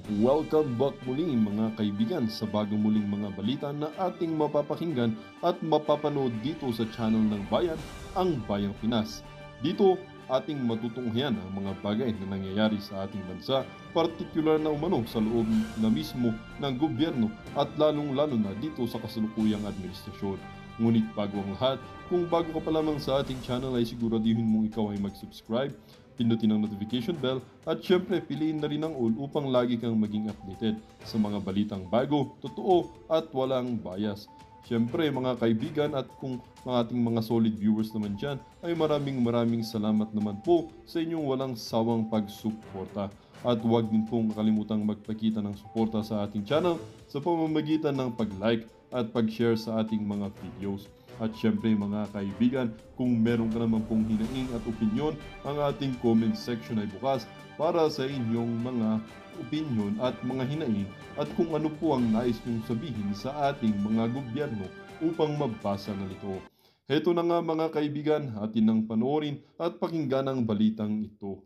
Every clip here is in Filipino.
Welcome back muli mga kaibigan sa bagong muling mga balita na ating mapapakinggan at mapapanood dito sa channel ng Bayan, ang Bayang Pinas. Dito, ating matutunghayan ang mga bagay na nangyayari sa ating bansa, partikular na umano sa loob na mismo ng gobyerno at lalong-lalo na dito sa kasalukuyang administrasyon. Ngunit bago ang lahat, kung bago ka pa lamang sa ating channel ay siguraduhin mong ikaw ay mag-subscribe, pindutin ang notification bell at syempre piliin na rin ang all upang lagi kang maging updated sa mga balitang bago, totoo at walang bias. Syempre mga kaibigan at kung mga ating mga solid viewers naman dyan ay maraming salamat naman po sa inyong walang sawang pagsuporta. At huwag din pong kalimutang magpakita ng suporta sa ating channel sa pamamagitan ng pag-like at pag-share sa ating mga videos. At syempre mga kaibigan, kung meron ka naman pong hinaing at opinyon, ang ating comment section ay bukas para sa inyong mga opinyon at mga hinaing at kung ano po ang nais nyong sabihin sa ating mga gobyerno upang mabasa na ito. Heto na nga mga kaibigan, atin nang panoorin at pakinggan ang balitang ito.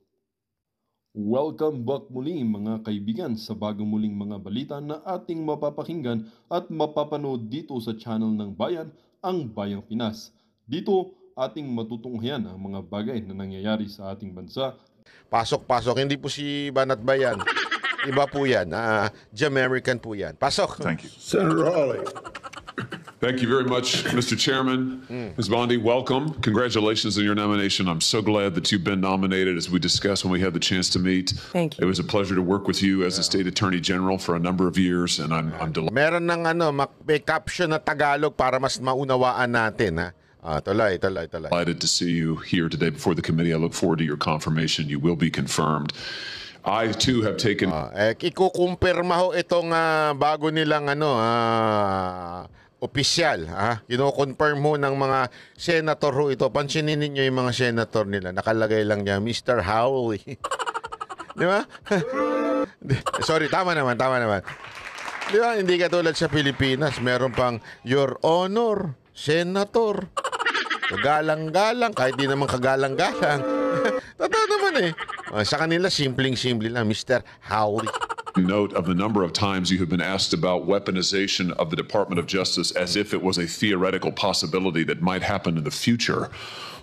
Welcome back muli mga kaibigan sa bagong muling mga balita na ating mapapakinggan at mapapanood dito sa channel ng Bayan, ang Bayang Pinas. Dito, ating matutunghayan ang mga bagay na nangyayari sa ating bansa. Pasok. Hindi po si Banat Bayan. Iba po yan. Jamaican po yan. Pasok. Thank you. Senator Hawley. Thank you very much, Mr. Chairman. Ms. Bondi, welcome. Congratulations on your nomination. I'm so glad that you've been nominated, as we discussed when we had the chance to meet. Thank you. It was a pleasure to work with you as the State Attorney General for a number of years, and I'm delighted. Meron ng may caption na Tagalog para mas maunawaan natin. Tuloy. Delighted to see you here today before the committee. I look forward to your confirmation. You will be confirmed. I too have taken... Ikukumpirma ho itong bago nilang opisyal. Kino-confirm mo ng mga senator ho ito. Pansinin ninyo yung mga senator nila. Nakalagay lang niya, Mr. Howley. Di ba? Sorry, tama naman. Di ba? Hindi katulad sa Pilipinas. Meron pang, Your Honor, Senator. Kagalang-galang. Kahit di naman kagalang-galang. Totoo naman sa kanila, simpleng-simple lang, Mr. Howley. Note of the number of times you have been asked about weaponization of the Department of Justice as if it was a theoretical possibility that might happen in the future.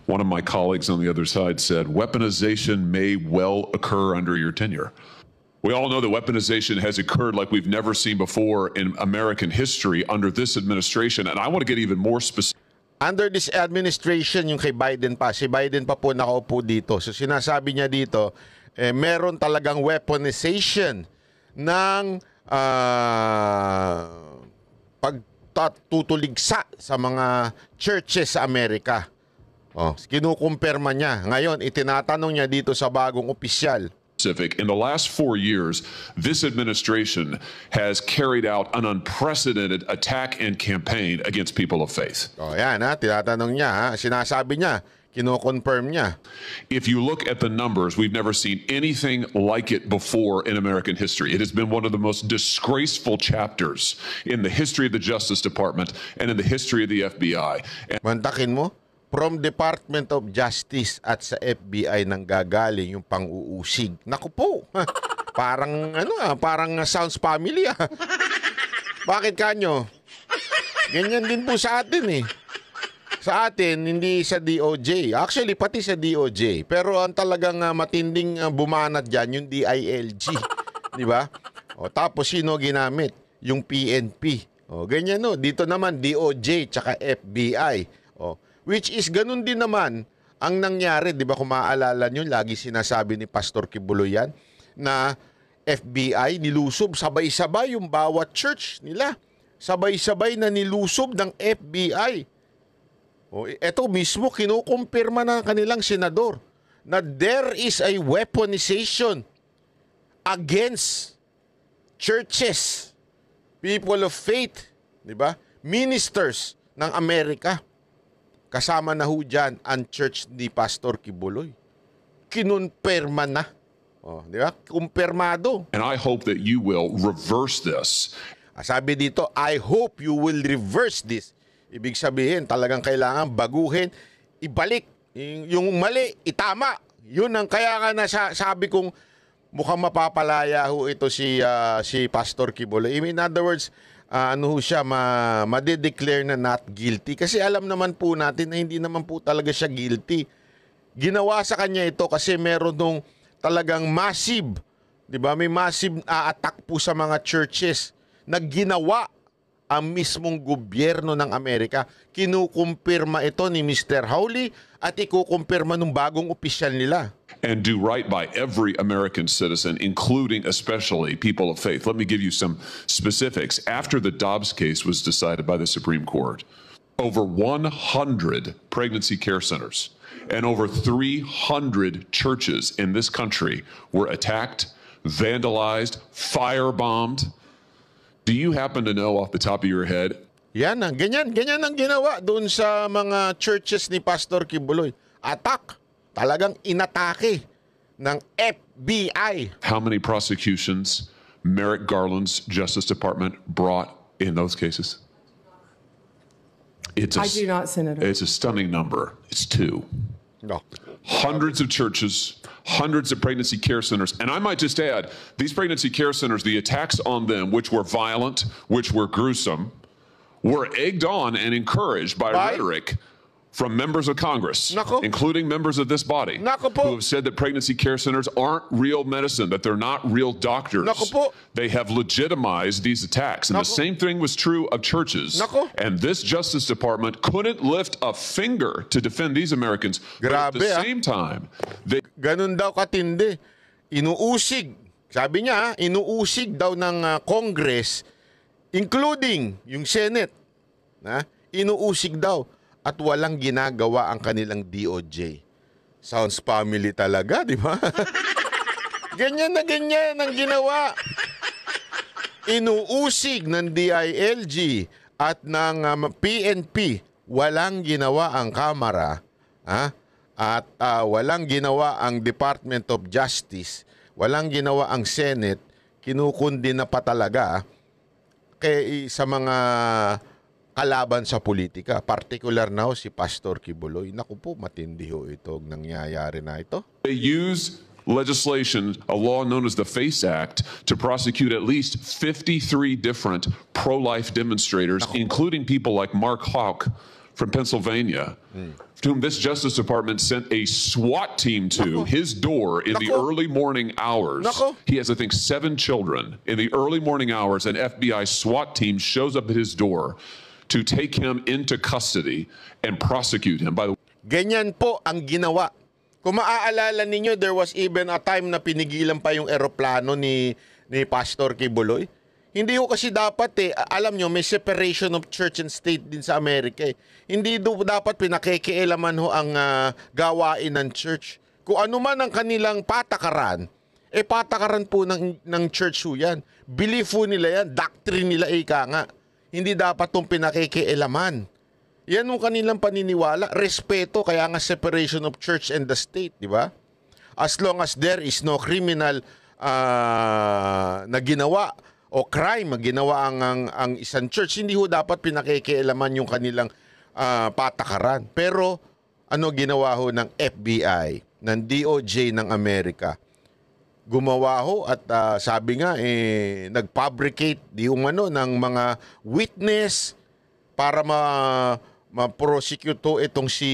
One of my colleagues on the other side said, weaponization may well occur under your tenure. We all know that weaponization has occurred like we've never seen before in American history under this administration, and I want to get even more specific. Under this administration, yung kay Biden pa, si Biden pa po nakaupo dito. So sinasabi niya dito, meron talagang weaponization ng pagtutuligsa sa mga churches sa Amerika. Kinukumpirma niya. Ngayon, itinatanong niya dito sa bagong opisyal. In the last 4 years, this administration has carried out an unprecedented attack and campaign against people of faith. Yan tinatanong niya, sinasabi niya, kino-confirm niya. If you look at the numbers, we've never seen anything like it before in American history. It has been one of the most disgraceful chapters in the history of the Justice Department and in the history of the FBI. Mantakin mo, from Department of Justice at sa FBI nang gagaling yung pang-uusig. Naku po, parang parang sounds familiar. Bakit kanyo? Ganyan din po sa atin Sa atin, hindi sa DOJ. Actually, pati sa DOJ. Pero ang talagang matinding bumanat dyan, yung DILG. Di ba? Tapos, sino ginamit? Yung PNP. Ganyan dito naman, DOJ tsaka FBI. Which is, ganun din naman ang nangyari. Di ba kung maaalala nyo, lagi sinasabi ni Pastor Kibuloy yan, na FBI nilusob, sabay-sabay yung bawat church nila. Sabay-sabay na nilusob ng FBI. Ito mismo kinukumpirma ng kanilang senador na there is a weaponization against churches, people of faith, di ba? Ministers ng Amerika. Kasama na ho dyan ang church ni Pastor Kibuloy. Kinunperma na. Di ba? Kumpirmado. And I hope that you will reverse this. Sabi dito, I hope you will reverse this. Ibig sabihin, talagang kailangan baguhin, ibalik. Yung mali, itama. Yun ang kaya nga sabi kong mukhang mapapalaya ho ito si Pastor Kibuloy. In other words, ano ho siya, madedeclare na not guilty. Kasi alam naman po natin na hindi naman po talaga siya guilty. Ginawa sa kanya ito kasi meron nung talagang massive, di ba? May massive attack po sa mga churches na ginawa ang mismong gobyerno ng Amerika. Kinukumpirma ito ni Mr. Hawley at ikukumpirma ng bagong opisyal nila. And do right by every American citizen, including especially people of faith. Let me give you some specifics. After the Dobbs case was decided by the Supreme Court, over 100 pregnancy care centers and over 300 churches in this country were attacked, vandalized, firebombed. Do you happen to know off the top of your head? Yan ang ganyan ang ginawa doon sa mga churches ni Pastor Kibuloy. Attack. Talagang inatake ng FBI. How many prosecutions Merrick Garland's Justice Department brought in those cases? I do not, Senator. It's a stunning number. It's 2. No. Hundreds of churches, hundreds of pregnancy care centers. And I might just add, these pregnancy care centers, the attacks on them, which were violent, which were gruesome, were egged on and encouraged by rhetoric from members of Congress, Nako. including members of this body, Nako po. who have said that pregnancy care centers aren't real medicine, that they're not real doctors. Nako po. They have legitimized these attacks. And the Nako. same thing was true of churches. Nako. And this Justice Department couldn't lift a finger to defend these Americans. But at Grabe, the ah. same time, they Ganun daw katindi. Inuusig. Sabi niya, inuusig daw ng Congress, including yung Senate. Inuusig daw. At walang ginagawa ang kanilang DOJ. Sounds family talaga, di ba? Ganyan ang ginawa. Inuusig ng DILG at ng PNP. Walang ginawa ang Kamara. At walang ginawa ang Department of Justice. Walang ginawa ang Senate. Kinukundi na pa talaga sa mga kalaban sa politika, particular na si Pastor Kibuloy. Naku po, matindi ho itong nangyayari na ito. They use legislation, a law known as the FACE Act, to prosecute at least 53 different pro-life demonstrators, including people like Mark Houck from Pennsylvania, to whom this Justice Department sent a SWAT team to his door in the early morning hours. He has, I think, 7 children. In the early morning hours, an FBI SWAT team shows up at his door to take him into custody and prosecute him. By the Ganyan po ang ginawa. Kung maaalala ninyo, there was even a time na pinigilan pa yung eroplano ni Pastor Kibuloy. Hindi ko kasi dapat alam nyo, may separation of church and state din sa Amerika Hindi dapat pinakikialaman ho ang gawain ng church. Kung ano man ang kanilang patakaran, patakaran po ng church ho yan. Belief ho nila yan, doctrine nila ika nga. Hindi dapat itong pinakikialaman. Yan yung kanilang paniniwala. Respeto, kaya nga separation of church and the state, di ba? As long as there is no criminal na ginawa o crime na ginawa ang isang church, hindi ho dapat pinakikialaman yung kanilang patakaran. Pero ano ginawa ho ng FBI, ng DOJ ng Amerika? Gumawa ho at sabi nga nag-fabricate ng mga witness para ma-prosecute itong si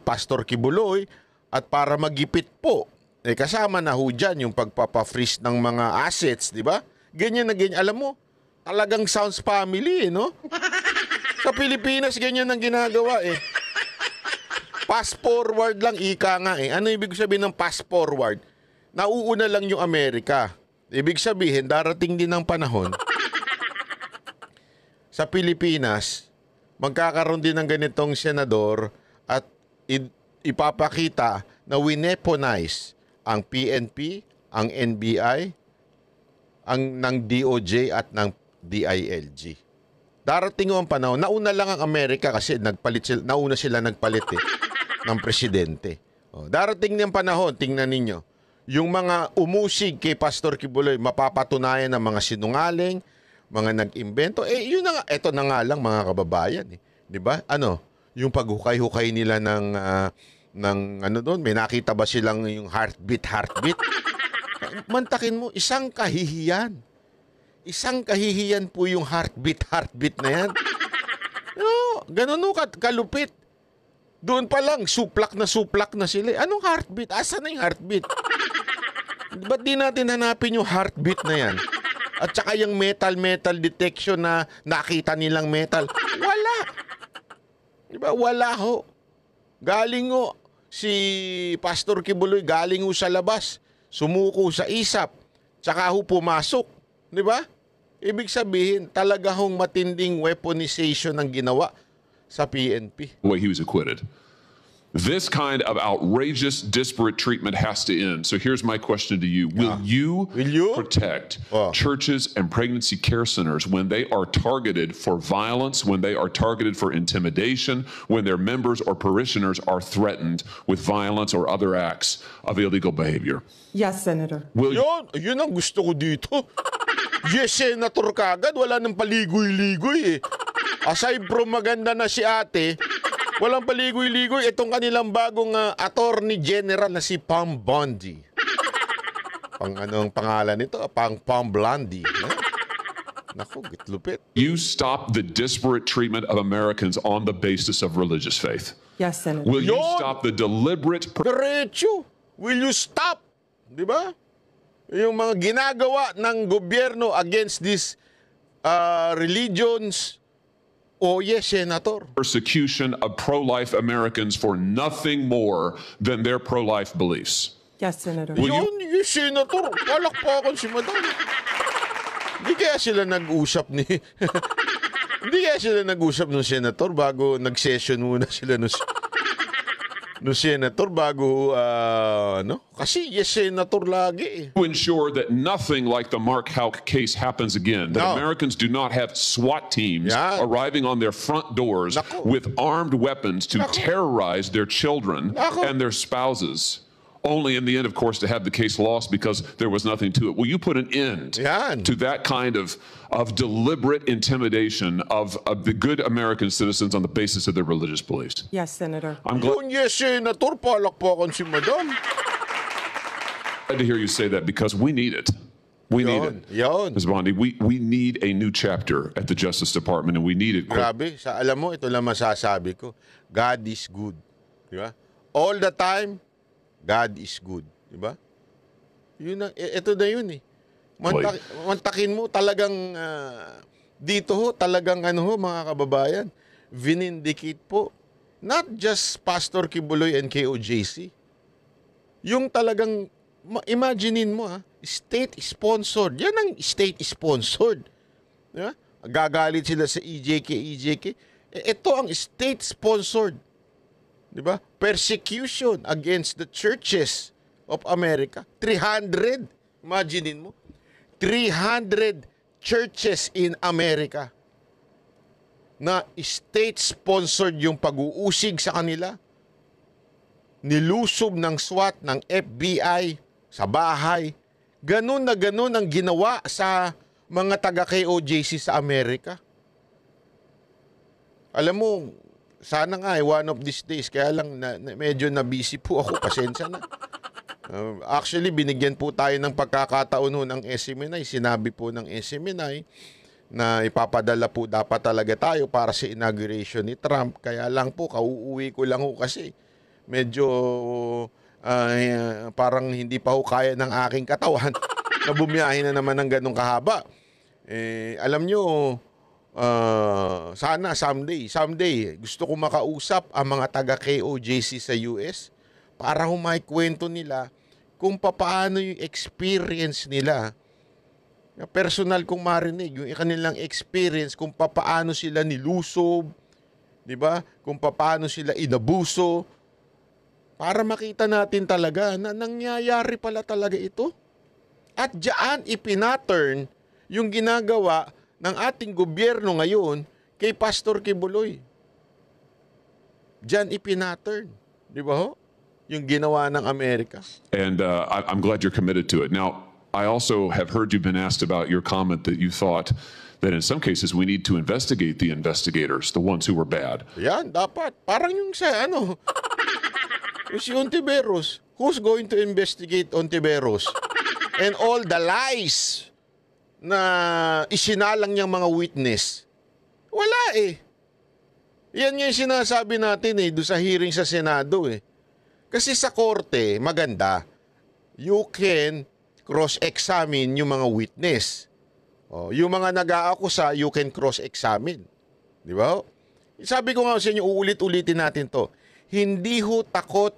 Pastor Kibuloy at para magipit po. Kasama na ho dyan yung pagpapa-freeze ng mga assets, di ba? Ganyan na ganyan. Alam mo, talagang sounds family, no? Sa Pilipinas, ganyan ang ginagawa Pass forward lang, ika nga Ano ibig sabihin ng pass forward? Nauuna lang yung Amerika. Ibig sabihin, darating din ang panahon sa Pilipinas, magkakaroon din ng ganitong senador at ipapakita na wineponize ang PNP, ang NBI, ng DOJ at ng DILG. Darating ang panahon, nauna lang ang Amerika kasi nauna sila nagpalit ng presidente. Darating ng panahon, tingnan ninyo, yung mga umusig kay Pastor Kibuloy, mapapatunayan ng mga sinungaling, mga nag-imbento. Yun na nga, eto na nga lang mga kababayan. Di ba? Yung paghukay-hukay nila ng ano doon, may nakita ba silang yung heartbeat? Mantakin mo, isang kahihiyan. Isang kahihiyan po yung heartbeat na yan. No, ganun no, kalupit. Doon pa lang, suplak na sila. Anong heartbeat? Asa na yung heartbeat? Ba't di natin hanapin yung heartbeat na yan? At saka yung metal detection na nakita nilang metal. Wala. Diba? Wala ho. Galing ho. Si Pastor Kibuloy galing ho sa labas. Sumuko sa isap. Tsaka ho pumasok. Diba? Ibig sabihin, talaga hong matinding weaponization ang ginawa sa PNP. The way he was acquitted. This kind of outrageous, disparate treatment has to end. So here's my question to you. Will you protect churches and pregnancy care centers when they are targeted for violence, when they are targeted for intimidation, when their members or parishioners are threatened with violence or other acts of illegal behavior? Yes, Senator. Will you? Yun ang gusto ko dito. Yes, Senator kagad. Wala nang paligoy-ligoy eh. Aside from maganda na si ate, walang paligoy-ligoy. Itong kanilang bagong attorney general na si Pam Bondi. Anong pangalan nito? Pam Bondi. Naku, gitlupit. You stop the disparate treatment of Americans on the basis of religious faith. Yes, Senator. Will you stop the deliberate... Diretso. Will you stop? Di ba? Yung mga ginagawa ng gobyerno against these religions. Oh yes, Senator. Persecution of pro-life Americans for nothing more than their pro-life beliefs. Yes, Senator. Yes, Senator. Palakpakan si Madam. Hindi kaya sila nag-usap Hindi kaya sila nag-usap ng Senator bago nag-session muna sila no Senator bago kasi yes Senator lagi eh. To ensure that nothing like the Mark Houck case happens again, that Americans do not have SWAT teams arriving on their front doors with armed weapons to terrorize their children and their spouses. Only in the end, of course, to have the case lost because there was nothing to it. Will you put an end to that kind of deliberate intimidation of the good American citizens on the basis of their religious beliefs? Yes, Senator. I'm glad Yes, Senator. Palakpakan si Madam. to hear you say that because we need it. We need it. Ms. Bondi, we need a new chapter at the Justice Department and we need it. Grabe. Alam mo, ito lang masasabi ko. God is good. Di ba? All the time, God is good. Di ba? Yun na, ito na yun eh. Mantakin mo talagang dito ho, talagang mga kababayan, vinindicate po. Not just Pastor Kibuloy and KOJC. Yung talagang, imaginein mo state-sponsored. Yan ang state-sponsored. Diba? Gagalit sila sa EJK. Ito ang state-sponsored. Diba? Persecution against the churches of America. 300. Imaginein mo. 300 churches in America na state-sponsored yung pag-uusig sa kanila. Nilusob ng SWAT, ng FBI sa bahay. Ganun na ganun ang ginawa sa mga taga-KOJC sa Amerika. Alam mo, sana nga one of these days, kaya lang medyo na-busy po ako, pasensya na. Actually, binigyan po tayo ng pagkakataon ng SMNI. Sinabi po ng SMNI na ipapadala po dapat talaga tayo para sa inauguration ni Trump. Kaya lang po, kauuwi ko lang po kasi medyo parang hindi pa ho kaya ng aking katawan na bumiyahin na naman ng ganong kahaba. Alam nyo, sana someday gusto ko makausap ang mga taga-KOJC sa US para humaikwento nila kung paano yung experience nila. Personal kong marinig yung kanilang experience kung paano sila nilusob, di ba? Kung paano sila inabuso, para makita natin talaga na nangyayari pala talaga ito. At diyan ipinaturn yung ginagawa ng ating gobyerno ngayon kay Pastor Kibuloy. Diyan ipinaturn. Di ba ho? Yung ginawa ng Amerika. And I'm glad you're committed to it. Now, I also have heard you've been asked about your comment that you thought that in some cases we need to investigate the investigators, the ones who were bad. Yan, dapat. Parang yung sa yung si Ontiveros. Who's going to investigate Ontiveros? and all the lies na isinalang niyang mga witness, wala eh. Yan yung sinasabi natin eh, doon sa hearing sa Senado eh. Kasi sa korte, maganda, you can cross-examine yung mga witness. O, yung mga nag-aakusa, you can cross-examine. Di ba? Sabi ko nga sa inyo, uulit-ulitin natin to. Hindi ho takot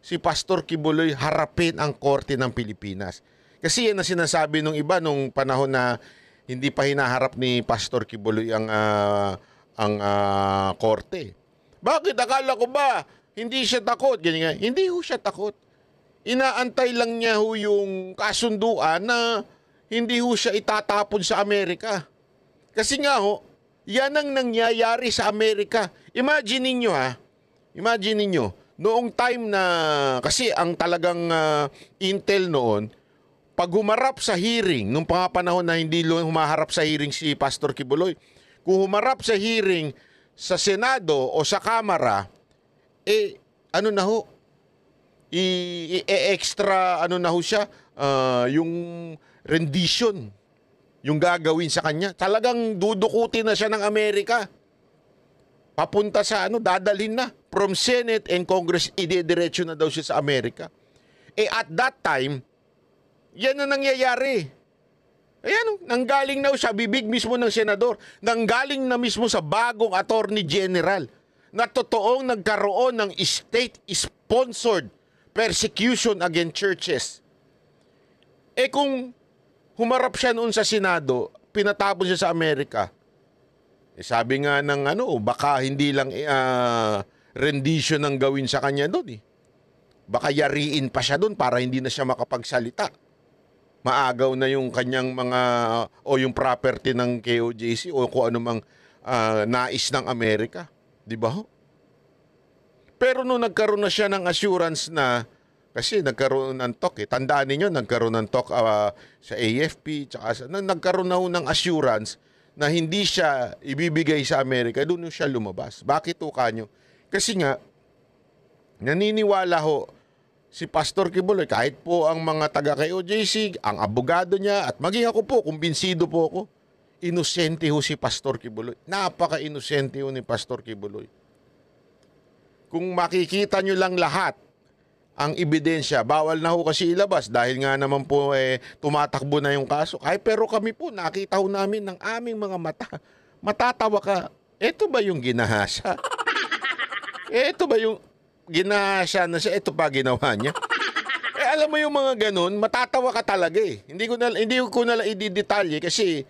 si Pastor Kibuloy harapin ang korte ng Pilipinas. Kasi yan ang sinasabi nung iba nung panahon na hindi pa hinaharap ni Pastor Kibuloy ang korte. Bakit? Akala ko ba hindi siya takot? Ganyan. Hindi ho siya takot. Inaantay lang niya ho yung kasunduan na hindi ho siya itatapon sa Amerika. Kasi nga ho, yan ang nangyayari sa Amerika. Imagine ninyo Imagine ninyo, noong time na, kasi ang talagang intel noon, pag humarap sa hearing, nung panahon na hindi humaharap sa hearing si Pastor Kibuloy, kung humarap sa hearing sa Senado o sa Kamara, ano na ho, extra, ano na ho siya, yung rendition, yung gagawin sa kanya. Talagang dudukutin na siya ng Amerika. Papunta sa dadalhin na. From Senate and Congress, idediretso na daw siya sa Amerika. At that time, yan na nangyayari. Ayan, nanggaling na sa bibig mismo ng senador. Nanggaling na mismo sa bagong attorney general na totoong nagkaroon ng state-sponsored persecution against churches. Kung humarap siya noon sa Senado, pinatapon siya sa Amerika. Sabi nga ng baka hindi lang rendition ang gawin sa kanya doon eh. Baka yariin pa siya doon para hindi na siya makapagsalita. Maagaw na yung kanyang mga o yung property ng KOJC o kung ano mang nais ng Amerika. Di ba ho? Pero nung nagkaroon na siya ng assurance na, kasi nagkaroon ng talk tandaan ninyo, nagkaroon ng talk sa AFP, tsaka nagkaroon na ho ng assurance na hindi siya ibibigay sa Amerika, doon siya lumabas. Bakit ho kanyo? Kasi nga, naniniwala ho si Pastor Kibuloy, kahit po ang mga taga-KOJC, ang abogado niya, at maging ako po, kumbinsido po ako, inosente ho si Pastor Kibuloy. Napaka-inosente ho ni Pastor Kibuloy. Kung makikita nyo lang lahat ang ebidensya, bawal na ho kasi ilabas dahil nga naman po tumatakbo na yung kaso. Pero kami po, nakita ho namin ng aming mga mata. Matatawa ka, eto ba yung ginahasa? Eto ba yung ginahasa na siya? Eto pa ginawa niya? Alam mo yung mga ganun, matatawa ka talaga eh. Hindi ko na lang ididetalye kasi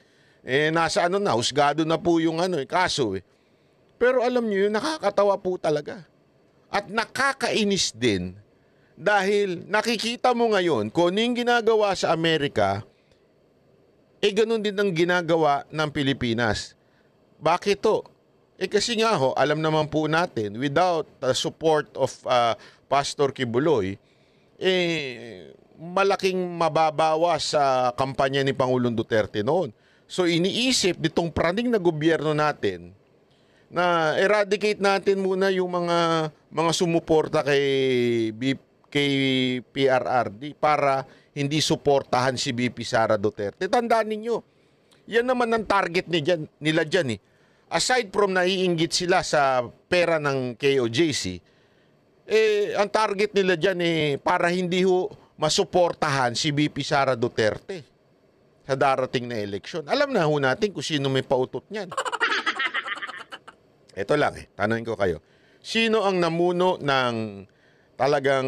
nasa husgado na po yung kaso eh. Pero alam niyo yun, nakakatawa po talaga. At nakakainis din dahil nakikita mo ngayon kung ano yung ginagawa sa Amerika, ganun din ang ginagawa ng Pilipinas. Bakit to? Kasi nga ho, alam naman po natin, without the support of Pastor Kibuloy, malaking mababawa sa kampanya ni Pangulong Duterte noon. So iniisip nitong praning na gobyerno natin na eradicate natin muna yung mga sumuporta kay PRRD para hindi suportahan si BP Sara Duterte. Tandaan ninyo, yan naman ang target nila dyan eh. Aside from naiinggit sila sa pera ng KOJC, ang target nila dyan para hindi ho masuportahan si BP Sara Duterte sa darating na eleksyon. Alam na ho natin kung sino may pautot niyan. Ito lang tanongin ko kayo. Sino ang namuno ng talagang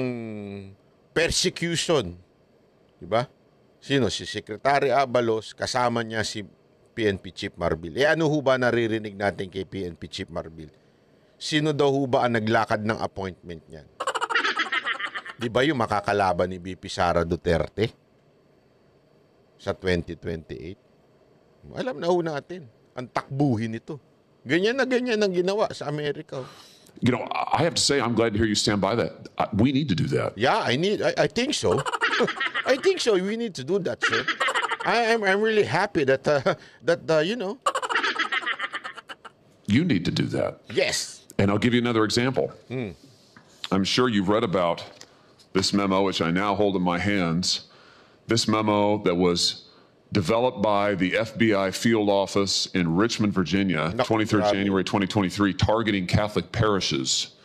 persecution? Diba? Sino? Si Secretary Abalos, kasama niya si PNP Chief Marbil. Ano ho ba naririnig natin kay PNP Chief Marbil? Sino daw ho ba ang naglakad ng appointment niyan? Di ba yung makakalaban ni BP Sara Duterte sa 2028? Alam na ho natin, ang takbuhin ito. Ganyan na ganyan ang ginawa sa Amerika. You know, I have to say, I'm glad to hear you stand by that. We need to do that. Yeah, I think so. I think so. We need to do that, sir. I'm really happy that you know. You need to do that. Yes. And I'll give you another example. I'm sure you've read about this memo, which I now hold in my hands, this memo that was developed by the FBI field office in Richmond, Virginia, 23rd January 2023, targeting Catholic parishes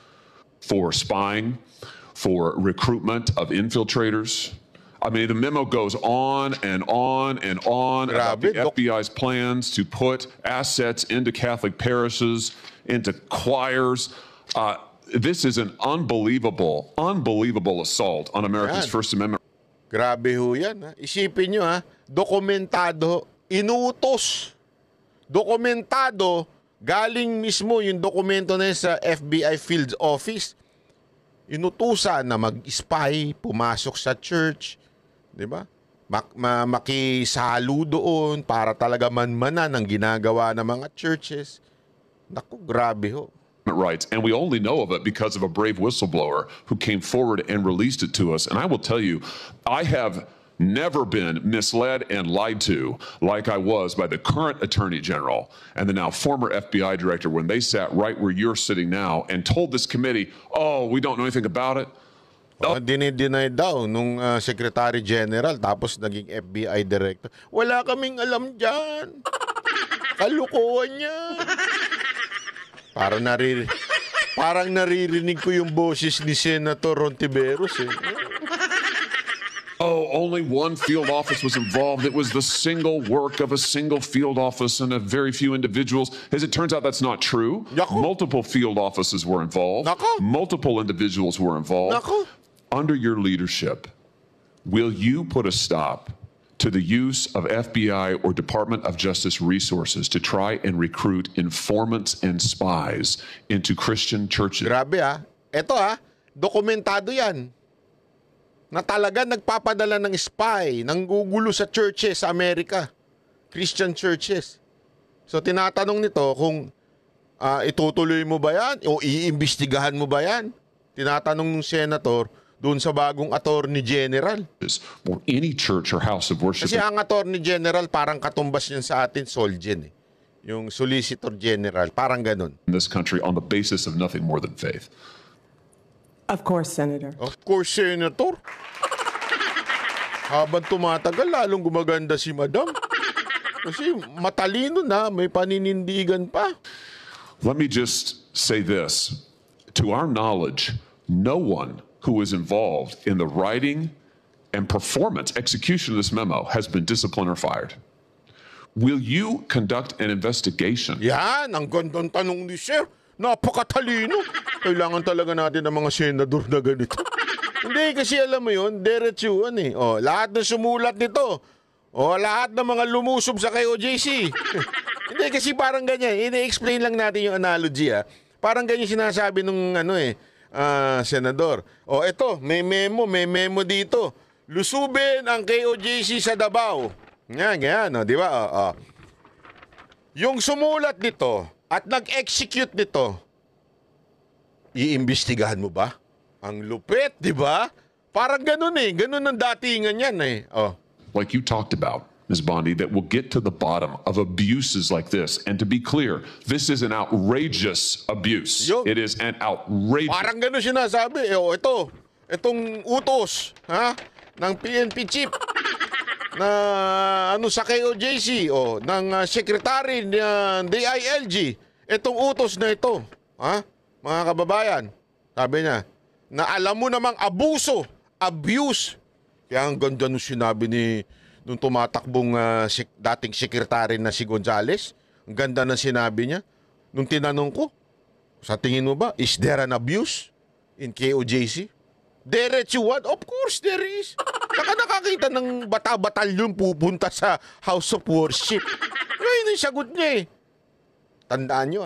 for spying, for recruitment of infiltrators. I mean, the memo goes on and on and on about the FBI's plans to put assets into Catholic parishes, into choirs. This is an unbelievable assault on America's First Amendment. Grabe ho yan. Ha? Isipin nyo, ha? Dokumentado, inutos. Dokumentado, galing mismo yung dokumento na yun sa FBI field office. Inutusan na mag-spy, pumasok sa church, di ba? Makisalo doon para talaga manmanan ang ginagawa ng mga churches. Naku, grabe ho. Rights, and we only know of it because of a brave whistleblower who came forward and released it to us. And I will tell you, I have never been misled and lied to like I was by the current Attorney General and the now former FBI Director when they sat right where you're sitting now and told this committee, oh, we don't know anything about it. Dinideny daw nung Secretary General tapos naging FBI Director. Wala kaming alam dyan. Kalukuhan niya. Parang naririnig ko yung boses ni Senator Rontiveros eh. Oh, only one field office was involved. It was the single work of a single field office and a very few individuals. As it turns out, that's not true. Naku. Multiple field offices were involved. Naku. Multiple individuals were involved. Naku. Under your leadership, will you put a stop to the use of FBI or Department of Justice resources to try and recruit informants and spies into Christian churches? Grabe Ito dokumentado yan. Na talaga nagpapadala ng spy, nanggugulo sa churches sa Amerika. Christian churches. So tinatanong nito kung itutuloy mo ba yan o iimbestigahan mo ba yan? Tinatanong ng senator doon sa bagong Attorney General. Or any church or house of worship. Kasi ang Attorney General parang katumbas niyan sa atin, Solgen eh. Yung Solicitor General, parang ganun. In this country on the basis of nothing more than faith. Of course, Senator. Of course, Senator. Habang tumatagal, lalong gumaganda si Madam. Kasi matalino na, may paninindigan pa. Let me just say this. To our knowledge, no one who is involved in the writing and execution of this memo has been disciplined or fired. Will you conduct an investigation? Yan, ang gandang tanong ni Sir. Napakatalino. Kailangan talaga natin ng mga senador na ganito. Hindi, kasi alam mo yun, diretsuhan eh. O, lahat na sumulat nito. O, lahat ng mga lumusob sa KOJC. Hindi, kasi parang ganyan. Ine-explain lang natin yung analogy Parang ganyan sinasabi nung senador. O, eto, may memo dito. Lusubin ang KOJC sa Davao. Ganyan, di ba? Yung sumulat nito at nag-execute nito, iimbestigahan mo ba? Ang lupit, di ba? Parang ganun eh. Ganun ang datingan yan eh. Like you talked about, Ms. Bondi, that will get to the bottom of abuses like this. And to be clear, this is an outrageous abuse. It is an outrageous... Parang ganun sinasabi. Itong utos ng PNP chief na sa KOJC ng secretary ng DILG. Itong utos na ito, mga kababayan, sabi niya, na alam mo namang abuse. Kaya ang ganda nung sinabi nung tumatakbong dating sekretary na si Gonzales. Ang ganda ng sinabi niya. Nung tinanong ko, sa tingin mo ba, is there an abuse in KOJC? Diretsuhan? Of course there is. Saka nakakita ng bata-batalyon pupunta sa House of Worship. Ngayon yung sagot niya eh. Tandaan nyo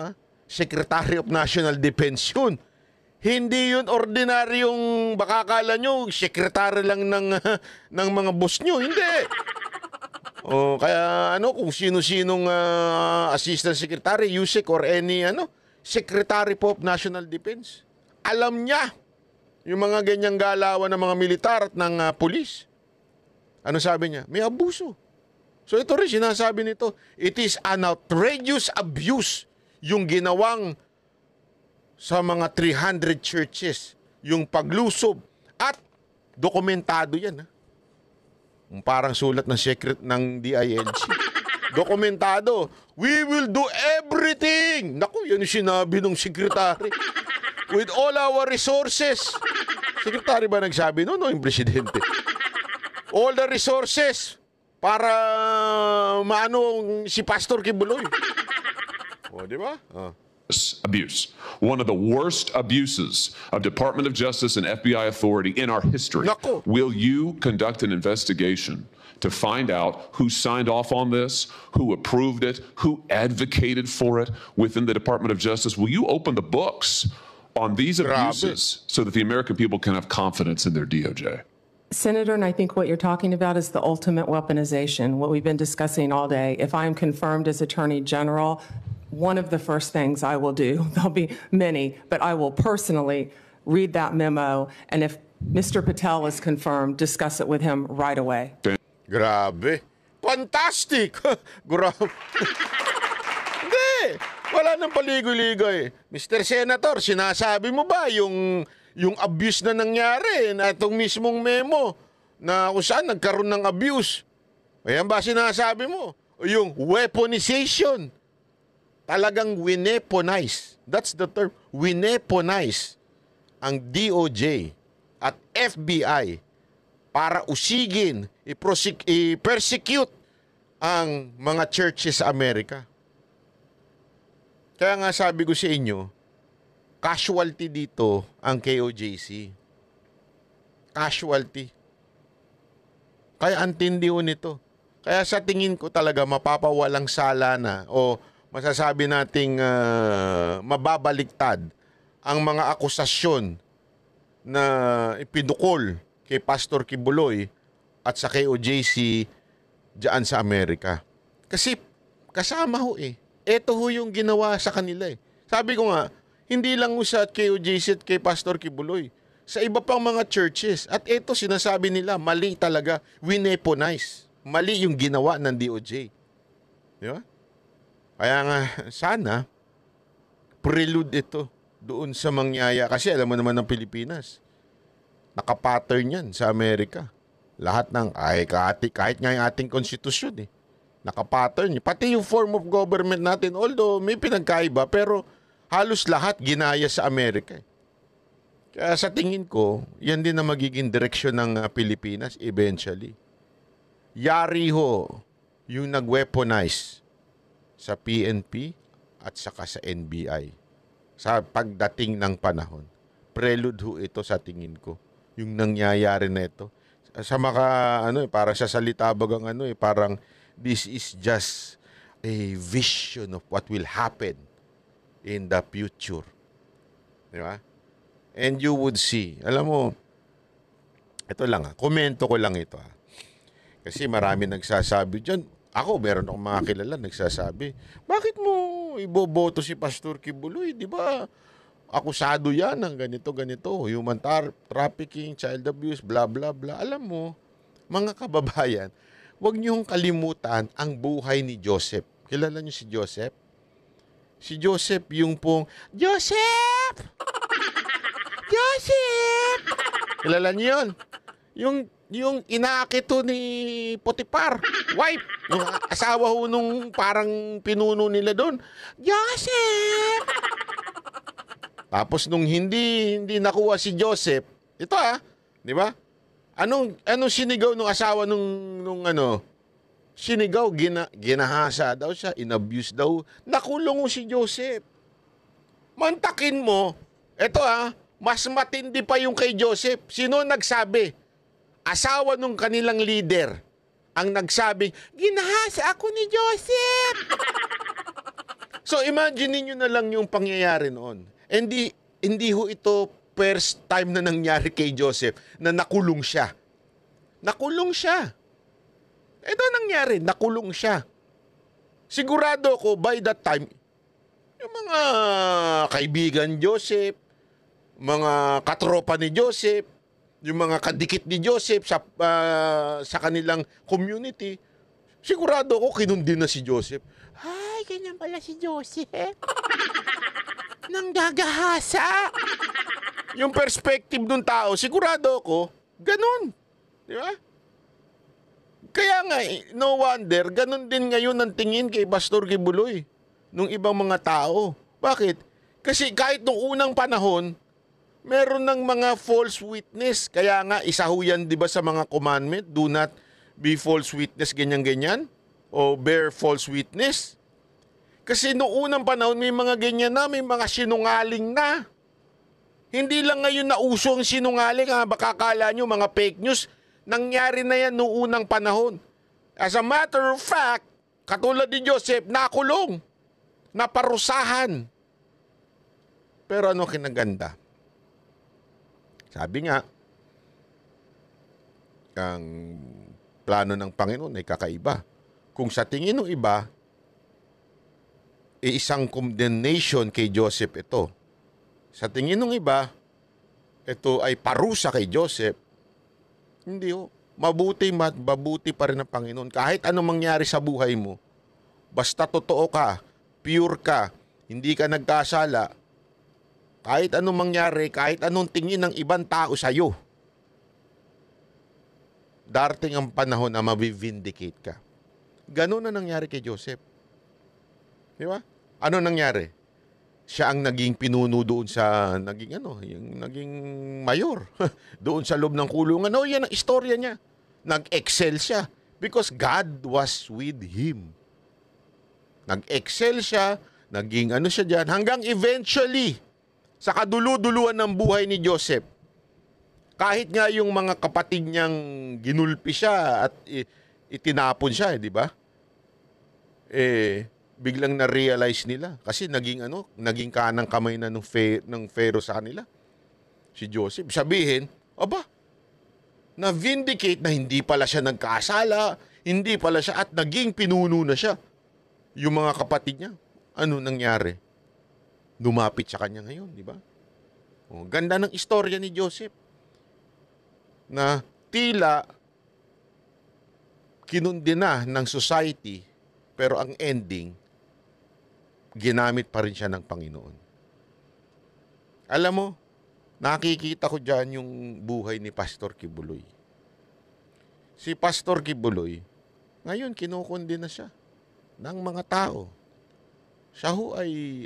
Secretary of National Defense yun. Hindi yun ordinaryong baka akala nyo, sekretary lang ng mga boss nyo. Hindi. Kaya kung sino-sinong assistant secretary, USEC or any secretary po of National Defense, alam niya yung mga ganyang galawan ng mga militar at ng pulis. Ano sabi niya? May abuso. So ito rin sinasabi nito, it is an outrageous abuse yung ginawang sa mga 300 churches, yung paglusob at dokumentado yan. Parang sulat ng secret ng DILG. Dokumentado. We will do everything. Naku, yan yung sinabi ng sekretary. With all our resources. Sekretary ba nagsabi no? No, yung presidente. All the resources para maano si Pastor Kibuloy. O, di ba? Abuse. One of the worst abuses of Department of Justice and FBI authority in our history. Nako. Will you conduct an investigation to find out who signed off on this, who approved it, who advocated for it within the Department of Justice? Will you open the books on these abuses so that the American people can have confidence in their DOJ? Senator, and I think what you're talking about is the ultimate weaponization, what we've been discussing all day. If I am confirmed as Attorney General, one of the first things I will do, there'll be many, but I will personally read that memo, and if Mr. Patel is confirmed, discuss it with him right away. Grabe. Fantastic! Grabe. Hindi. Wala nang paligoy-ligoy. Mr. Senator, sinasabi mo ba yung abuse na nangyari na itong mismong memo na kung saan nagkaroon ng abuse? Ayan ba sinasabi mo? O yung weaponization. Talagang wineponize. That's the term. Wineponize ang DOJ at FBI para usigin, i-persecute ang mga churches sa Amerika. Kaya nga sabi ko sa inyo, casualty dito ang KOJC. Casualty. Kaya antindi ho nito. Kaya sa tingin ko talaga mapapawalang sala na o masasabi nating mababaliktad ang mga akusasyon na ipinukol kay Pastor Kibuloy at sa KOJC diyan sa Amerika. Kasi kasama ho eh. Ito ho yung ginawa sa kanila eh. Sabi ko nga, hindi lang ho sa KOJC at kay Pastor Kibuloy. Sa iba pang mga churches. At ito sinasabi nila, mali talaga. Wineponize. Mali yung ginawa ng DOJ. Di ba? Kaya nga, sana, prelude ito doon sa mangyaya. Kasi alam mo naman ng Pilipinas, nakapattern yan sa Amerika. Lahat ng, kahit nga yung ating konstitusyon eh, nakapattern. Pati yung form of government natin, although may pinagkaiba, pero halos lahat ginaya sa Amerika eh. Kaya sa tingin ko, yan din na magiging direksyon ng Pilipinas eventually. Yari ho yung nag-weaponize sa PNP at saka sa NBI sa pagdating ng panahon. Prelude ho ito sa tingin ko. Yung nangyayari na ito. Sa para sa salita bagang parang this is just a vision of what will happen in the future. Di ba? And you would see. Alam mo, ito lang komento ko lang ito Kasi marami nagsasabi dyan. Ako, meron akong mga kilala nagsasabi, bakit mo iboboto si Pastor Kibuloy? Di ba akusado yan ng ganito, human trafficking, child abuse, blah, blah, blah. Alam mo, mga kababayan, huwag niyong kalimutan ang buhay ni Joseph. Kilala niyo si Joseph? Si Joseph yung pong, Joseph! Joseph! Kilala niyo yun? Yung inaakito ni Potiphar, wife, yung asawa ho nung parang pinuno nila doon. Joseph! Tapos nung hindi nakuha si Joseph, ito di ba? Anong sinigaw nung asawa nung sinigaw, ginahasa daw siya, inabuse daw. Nakulong si Joseph. Mantakin mo, ito mas matindi pa yung kay Joseph. Sino nagsabi? Asawa nung kanilang leader ang nagsabing, ginahasa ako ni Joseph. So imagine niyo na lang yung pangyayari noon. Hindi ho ito first time na nangyari kay Joseph na nakulong siya. Nakulong siya. Ito nangyari, nakulong siya. Sigurado ko by that time, yung mga kaibigan Joseph, mga katropa ni Joseph, yung mga kadikit ni Joseph sa kanilang community, sigurado ko kinundi na si Joseph. Ay, ganyan pala si Joseph. Nanggagahasa. Yung perspective ng tao, sigurado ko, ganun. Di ba? Kaya nga, no wonder, ganun din ngayon ang tingin kay Pastor Kibuloy nung ibang mga tao. Bakit? Kasi kahit nung unang panahon, meron ng mga false witness. Kaya nga, isa ho yan, di ba, sa mga commandment, do not be false witness, ganyan-ganyan, o bear false witness. Kasi nung unang panahon, may mga ganyan na, may mga sinungaling na. Hindi lang ngayon nauso ang sinungaling, ha? Baka akala nyo, mga fake news, nangyari na yan noong unang panahon. As a matter of fact, katulad ni Joseph, nakulong, naparusahan. Pero ano kinaganda? Sabi nga, ang plano ng Panginoon ay kakaiba. Kung sa tingin ng iba, isang condemnation kay Joseph ito. Sa tingin ng iba, ito ay parusa kay Joseph. Hindi ho. Mabuti pa rin ang Panginoon. Kahit anong mangyari sa buhay mo, basta totoo ka, pure ka, hindi ka nagkasala, kahit anong mangyari, kahit anong tingin ng ibang tao sa'yo, darating ang panahon na mabivindicate ka. Ganun na nangyari kay Joseph. Di ba? Ano nangyari? Siya ang naging pinuno doon sa, yung naging mayor. Doon sa loob ng kulungan. O, yan ang istorya niya. Nag-excel siya. Because God was with him. Nag-excel siya. Naging siya dyan. Hanggang eventually, sa kadulu-duluan ng buhay ni Joseph, kahit nga yung mga kapatid niyang ginulpi siya at itinapon siya, di ba? Biglang na-realize nila kasi naging kanang kamay na ng Pharaoh sa kanila. Si Joseph, sabihin, aba, na-vindicate na hindi pala siya nagkasala, hindi pala siya at naging pinuno na siya. Yung mga kapatid niya, ano nangyari? Lumapit sa kanya ngayon, di ba? Oh, ganda ng istorya ni Joseph na tila kinundi na ng society pero ang ending ginamit pa rin siya ng Panginoon. Alam mo, nakikita ko dyan yung buhay ni Pastor Kibuloy. Si Pastor Kibuloy, ngayon kinukundi na siya ng mga tao. Siya ho ay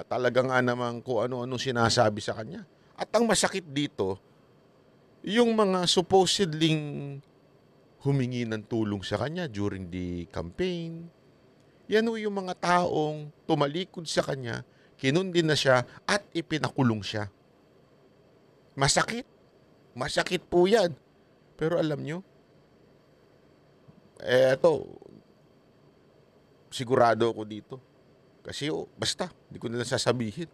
talagang namang kung ano-ano sinasabi sa kanya. At ang masakit dito, yung mga supposedly humingi ng tulong sa kanya during the campaign, yan ho yung mga taong tumalikod sa kanya, kinundi na siya at ipinakulong siya. Masakit. Masakit po yan. Pero alam nyo, eto, sigurado ako dito. Kasi basta, hindi ko nalang sasabihin.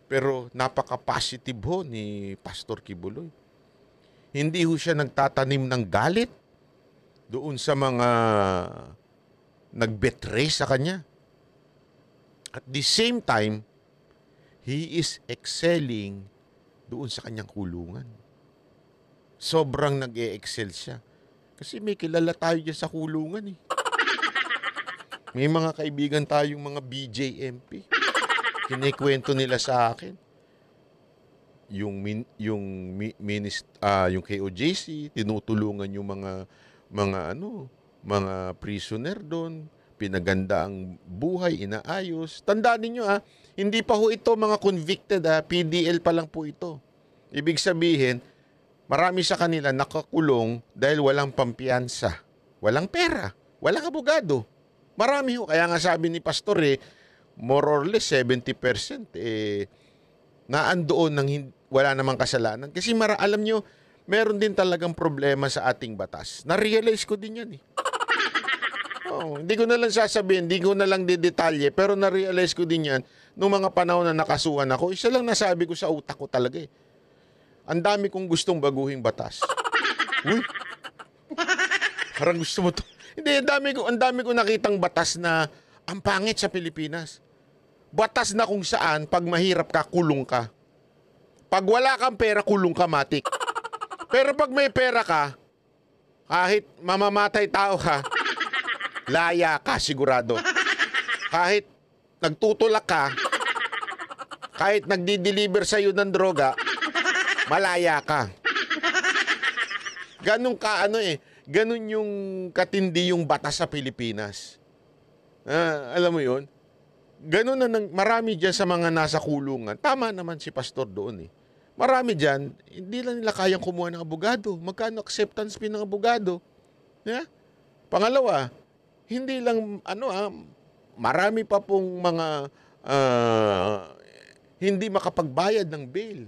Pero napaka-positive ho ni Pastor Kibuloy. Hindi ho siya nagtatanim ng galit doon sa mga nag-betray sa kanya. At the same time, he is excelling doon sa kanyang kulungan. Sobrang nag-e-excel siya. Kasi may kilala tayo dyan sa kulungan eh. May mga kaibigan tayong mga BJMP. Kinikwento nila sa akin. Yung KOJC, tinutulungan yung mga prisoner doon, pinaganda ang buhay, inaayos. Tandaan niyo hindi pa ho ito mga convicted PDL pa lang po ito. Ibig sabihin, marami sa kanila nakakulong dahil walang pampiyansa, walang pera, walang abogado. Marami ho, kaya nga sabi ni Pastor more or less 70% naandoon ng wala namang kasalanan. Kasi alam nyo, meron din talagang problema sa ating batas. Na-realize ko din yan hindi ko na lang sasabihin, hindi ko na lang didetalye, pero na-realize ko din yan nung mga panahon na nakasuhan ako. Isa lang nasabi ko sa utak ko talaga Ang dami kong gustong baguhing batas. Uy, parang gusto mo to. Hindi, ang dami ko nakitang batas na ang pangit sa Pilipinas. Batas na kung saan, pag mahirap ka, kulong ka. Pag wala kang pera, kulong ka, matik. Pero pag may pera ka, kahit mamamatay tao ka, laya ka, sigurado. Kahit nagtutulak ka, kahit nagdi-deliver sa'yo ng droga, malaya ka. Ganun ka, ganun yung katindi yung batas sa Pilipinas. Alam mo yun? Ganun na, marami dyan sa mga nasa kulungan. Tama naman si pastor doon eh. Marami dyan, hindi lang nila kayang kumuha ng abogado. Magkano acceptance fee ng abogado? Yeah? Pangalawa, hindi lang, marami pa pong mga hindi makapagbayad ng bail.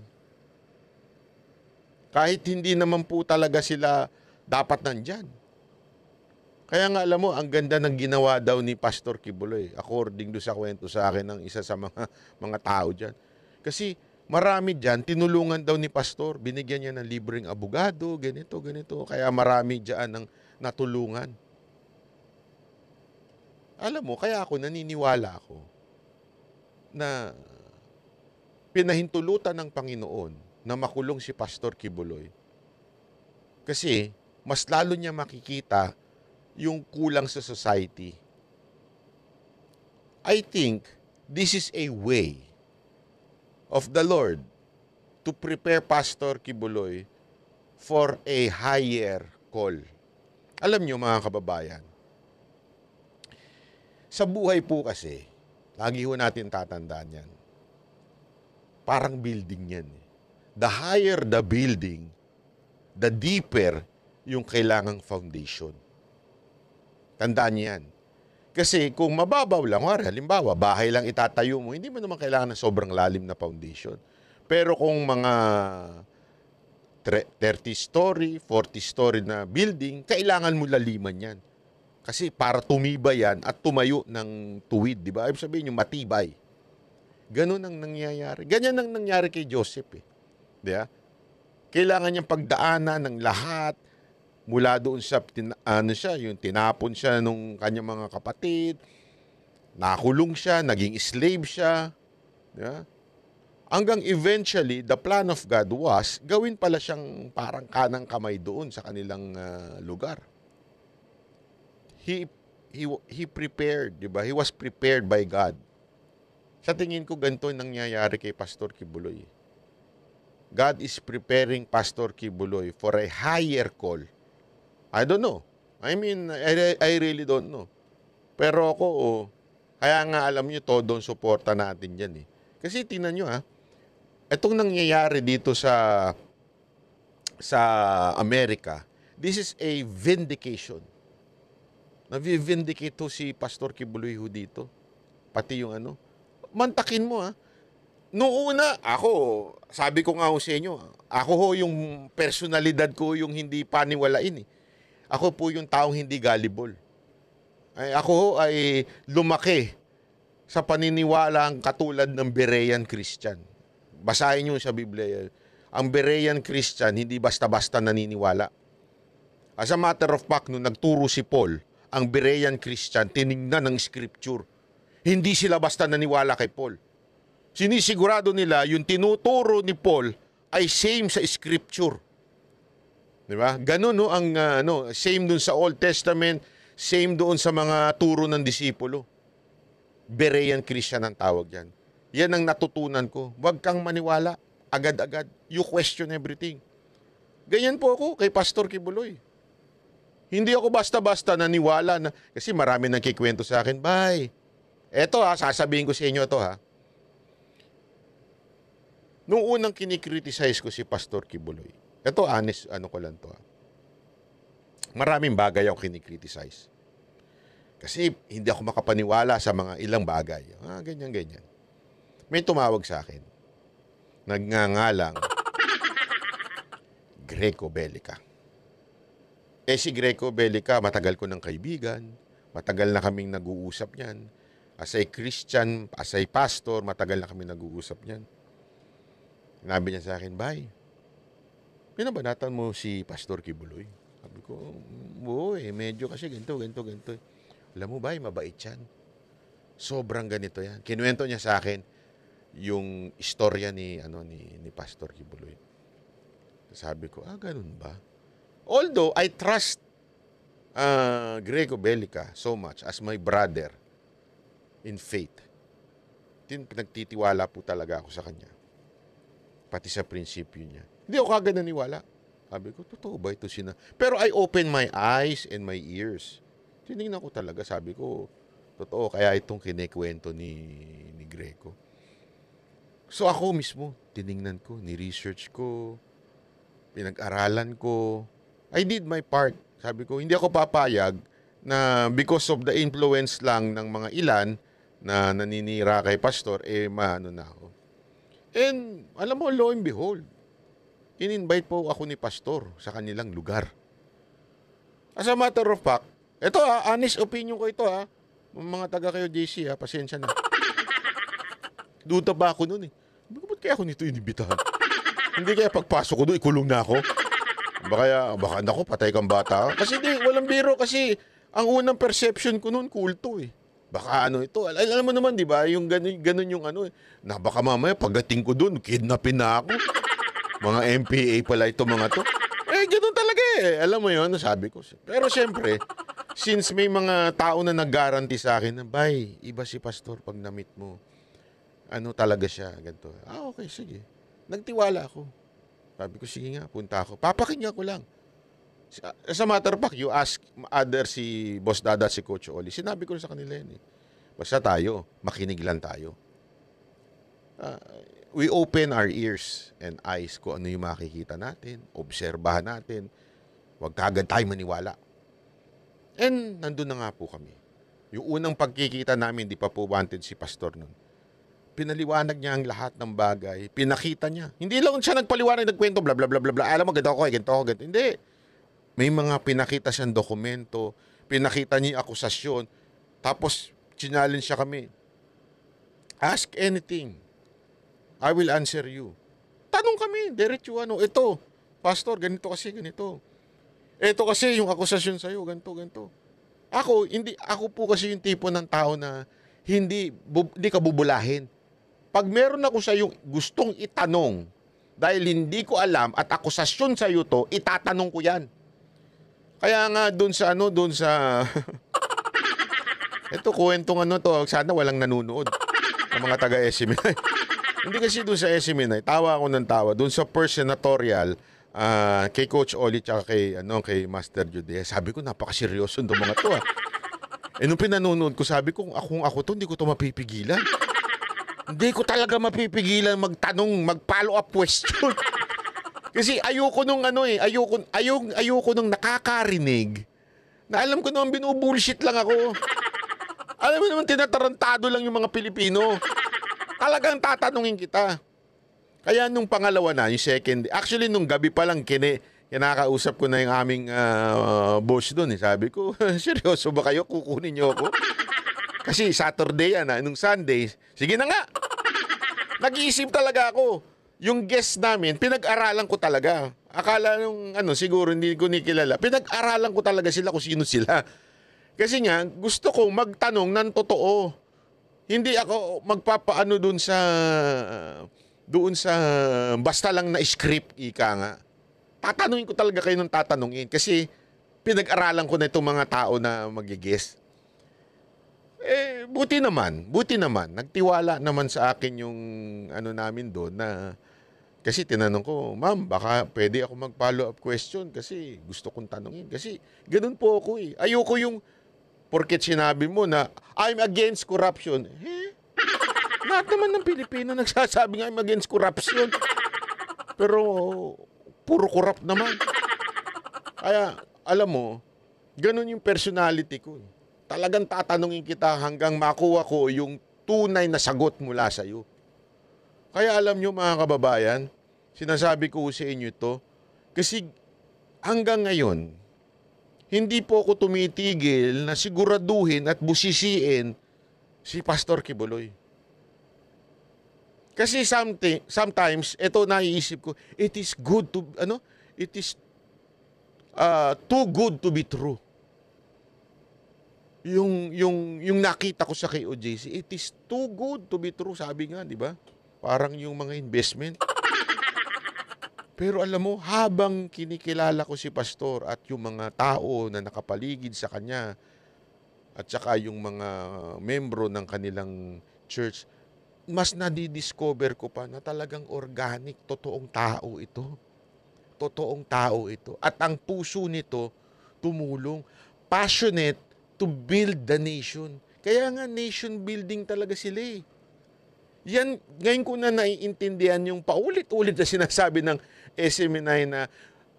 Kahit hindi naman po talaga sila dapat nandyan. Kaya nga alam mo, ang ganda ng ginawa daw ni Pastor Kibuloy, according do sa kwento sa akin ng isa sa mga tao dyan. Kasi marami dyan, tinulungan daw ni Pastor, binigyan niya ng libreng abogado, ganito. Kaya marami dyan ang natulungan. Alam mo, kaya ako naniniwala ako na pinahintulutan ng Panginoon na makulong si Pastor Kibuloy. Kasi mas lalo niya makikita yung kulang sa society. I think this is a way of the Lord to prepare Pastor Kibuloy for a higher call. Alam niyo mga kababayan, sa buhay po kasi, lagi ho natin tatandaan yan, parang building yan. The higher the building, the deeper yung kailangang foundation. Tandaan niyo yan. Kasi kung mababaw lang, halimbawa, bahay lang itatayo mo, hindi mo naman kailangan ng sobrang lalim na foundation. Pero kung mga 30 story, 40 story na building, kailangan mo laliman yan. Kasi para tumibay yan at tumayo ng tuwid, di ba? Ibig sabihin yung matibay. Ganun ang nangyayari. Ganyan ang nangyari kay Joseph eh. Di ba? Kailangan niyang pagdaanan ng lahat mula doon sa yung tinapon siya nung kanyang mga kapatid, nakulong siya, naging slave siya. Di ba? Hanggang eventually, the plan of God was, gawin pala siyang parang kanang kamay doon sa kanilang lugar. He prepared, di ba? He was prepared by God. Sa tingin ko, ganito yung nangyayari kay Pastor Kibuloy. God is preparing Pastor Kibuloy for a higher call. I don't know. I mean, I really don't know. Pero ako, kaya nga alam nyo, todong suporta natin yan eh. Kasi tingnan nyo itong nangyayari dito sa Amerika, this is a vindication. Navi-vindicate si Pastor Kibuloy dito. Pati yung mantakin mo Noong una, sabi ko nga sa inyo, ako yung personalidad ko yung hindi paniwalain eh. Ako po yung taong hindi gullible. Ako ay lumaki sa paniniwala katulad ng Berean Christian. Basahin nyo sa Biblia. Ang Berean Christian, hindi basta-basta naniniwala. As a matter of fact, nung nagturo si Paul, ang Berean Christian, tiningnan ng Scripture. Hindi sila basta naniwala kay Paul. Sinisigurado nila yung tinuturo ni Paul ay same sa Scripture. Di ba? Ganun ang same dun sa Old Testament, same doon sa mga turo ng disipulo. Berean Christian ang tawag yan. Yan ang natutunan ko. Huwag kang maniwala agad-agad. You question everything. Ganyan po ako kay Pastor Kibuloy. Hindi ako basta-basta naniwala na, kasi marami nang kikwento sa akin, bye. Eto sasabihin ko sa inyo ito Nung unang kinikriticize ko si Pastor Kibuloy, ito honest, ko lang to Maraming bagay ako kinikriticize. Kasi hindi ako makapaniwala sa mga ilang bagay. Ganyan. May tumawag sa akin. Nagngangalang Greco Bellica. Si Greco Bellica, matagal ko ng kaibigan. Matagal na kaming nag-uusap niyan. As a Christian, as a pastor, matagal na kaming nag-uusap niyan. Sinabi niya sa akin, bye. Pinabanatan mo si Pastor Kibuloy? Sabi ko, medyo kasi ganito. Alam mo ba, mabait yan. Sobrang ganito yan. Kinuwento niya sa akin yung istorya ni Pastor Kibuloy. Sabi ko, ganun ba? Although I trust Greco Bellica so much as my brother in faith. Pinagtitiwala po talaga ako sa kanya. Pati sa prinsipyo niya. Hindi ako kagad naniwala. Sabi ko, totoo ba ito Pero I open my eyes and my ears. Tinignan ko talaga, sabi ko, totoo, kaya itong kinikwento ni Greco. So ako mismo, tinignan ko, ni-research ko, pinag-aralan ko. I did my part. Sabi ko, hindi ako papayag na because of the influence lang ng mga ilan na naninira kay pastor, maano na ako. And alam mo, lo and behold, in-invite po ako ni pastor sa kanilang lugar. As a matter of fact, ito honest opinion ko ito mga taga kayo JC pasensya na. Duda ba ako noon Ba't kaya ako nito inibitahan? Hindi kaya pagpasok ko doon, ikulong na ako? Baka nako, patay kang bata. Kasi walang biro kasi ang unang perception ko noon, kulto Baka ito, alam mo naman, di ba? Yung ganun yung na baka mamaya pagdating ko doon, kidnapin na ako. Mga MPA pala ito mga to. Ganun talaga Alam mo yon, sabi ko. Pero siyempre, since may mga tao na nag-guarantee sa akin na, bay, iba si pastor pag na-meet mo. Talaga siya, ganito. Okay, sige. Nagtiwala ako. Sabi ko, sige nga, punta ako. Papakinggan ko lang. As a matter of fact, you ask si Boss Dada, si Coach Oli, sinabi ko sa kanila yan Basta tayo, makinig lang tayo. We open our ears and eyes kung ano yung makikita natin, obserbahan natin, huwag kagad tayo maniwala. And nandun na nga po kami. Yung unang pagkikita namin, di pa po wanted si pastor nun. Pinaliwanag niya ang lahat ng bagay, pinakita niya. Hindi lang siya nagpaliwanag, nagkwento, bla bla bla bla bla. Alam mo, ganito ako, ganito. Hindi. May mga pinakita siyang dokumento, pinakita niya yung akusasyon, tapos challenge siya kami. Ask anything. I will answer you. Tanong kami, diretso ito, pastor, ganito kasi, ganito. Ito kasi yung akusasyon sa'yo, ganito. Ako po kasi yung tipo ng tao na hindi ka bubulahin. Pag meron ako sa yung gustong itanong, dahil hindi ko alam at akusasyon sa'yo to, itatanong ko yan. Kaya nga doon sa ito, kwentong to, sana walang nanonood ng mga taga-SMNI. Hindi kasi doon sa SMNI, tawa ako ng tawa. Doon sa first senatorial, kay Coach Oli tsaka kay Master Jude, sabi ko, napakaseryoso ng mga to nung pinanonood ko, sabi ko, kung ako to, hindi ko to mapipigilan. Hindi ko talaga mapipigilan magtanong, mag-follow up question. Kasi ayoko nung ayoko nung nakakarinig na alam ko naman binubullshit lang ako. Alam mo naman, tinatarantado lang yung mga Pilipino. Talagang tatanungin kita. Kaya nung pangalawa na, yung second, actually nung gabi pa lang kinakausap ko na yung aming boss doon. Sabi ko, seryoso ba kayo? Kukunin niyo ako? Kasi Saturday nung Sunday, sige na nga. Nag-iisip talaga ako. Yung guest namin, pinag-aralan ko talaga. Akala nung siguro hindi ko kilala. Pinag-aralan ko talaga sila kung sino sila. Kasi nga, gusto ko magtanong ng totoo. Hindi ako magpapaano doon sa basta lang na script, ika nga. Tatanungin ko talaga kayo ng tatanungin kasi pinag-aralan ko na itong mga tao na mag-guest. Buti naman. Nagtiwala naman sa akin yung namin doon na kasi tinanong ko, ma'am, baka pwede ako mag-follow up question kasi gusto kong tanungin. Kasi ganun po ako Ayoko yung porket sinabi mo na I'm against corruption. Lahat naman ng Pilipino nagsasabi nga I'm against corruption. Pero puro corrupt naman. Kaya alam mo, ganun yung personality ko. Talagang tatanungin kita hanggang makuha ko yung tunay na sagot mula sa iyo. Kaya alam nyo mga kababayan, sinasabi ko sa inyo ito, kasi hanggang ngayon, hindi po ako tumitigil na siguraduhin at busisiin si Pastor Kibuloy. Kasi sometimes, ito naiisip ko, it is too good to be true. Yung nakita ko sa KOJC, it is too good to be true, sabi nga, di ba? Parang yung mga investment. Pero alam mo, habang kinikilala ko si pastor at yung mga tao na nakapaligid sa kanya at saka yung mga membro ng kanilang church, mas nadidiscover ko pa na talagang organic, totoong tao ito. totoong tao ito. At ang puso nito, tumulong. Passionate to build the nation. Kaya nga, nation building talaga sila eh. Yan, ngayon ko na naiintindihan yung paulit-ulit na sinasabi ng SMNI na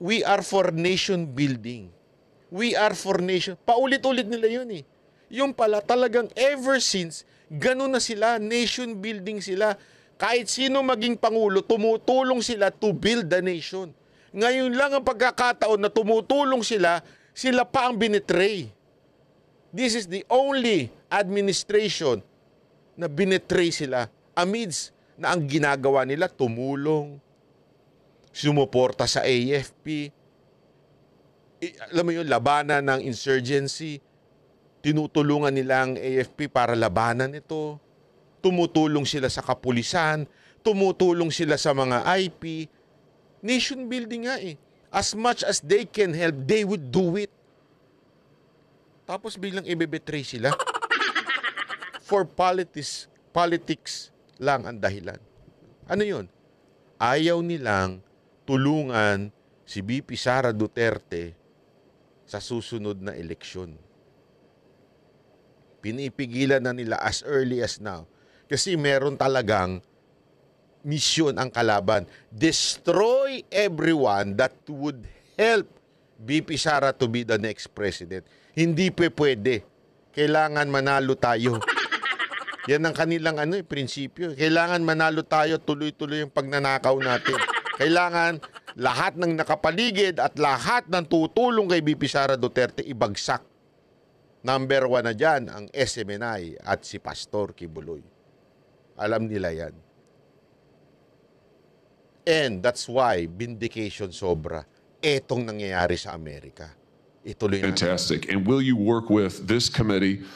we are for nation building. We are for nation. Paulit-ulit nila yun eh. Yung pala talagang ever since, ganun na sila, nation building sila. Kahit sino maging pangulo, tumutulong sila to build the nation. Ngayon lang ang pagkakataon na tumutulong sila, sila pa ang binitray. This is the only administration na binitray sila amidst na ang ginagawa nila, tumulong, sumuporta sa AFP, alam mo yun, labanan ng insurgency, tinutulungan nila ang AFP para labanan ito, tumutulong sila sa kapulisan, tumutulong sila sa mga IP, nation building nga eh. As much as they can help, they would do it. Tapos biglang ibebetray sila. For politics lang ang dahilan. Ano yun? Ayaw nilang tulungan si VP Sara Duterte sa susunod na eleksyon. Pinipigilan na nila as early as now. Kasi meron talagang misyon ang kalaban. Destroy everyone that would help VP Sara to be the next president. Hindi pwede. Kailangan manalo tayo. Yan ang kanilang prinsipyo. Kailangan manalo tayo, tuloy-tuloy yung pagnanakaw natin. Kailangan lahat ng nakapaligid at lahat ng tutulong kay VP Sara Duterte ibagsak. Number 1 na dyan ang SMNI at si Pastor Kibuloy. Alam nila yan. And that's why vindication sobra. Etong nangyayari sa Amerika. Ituloy na. Fantastic. And will you work with this committee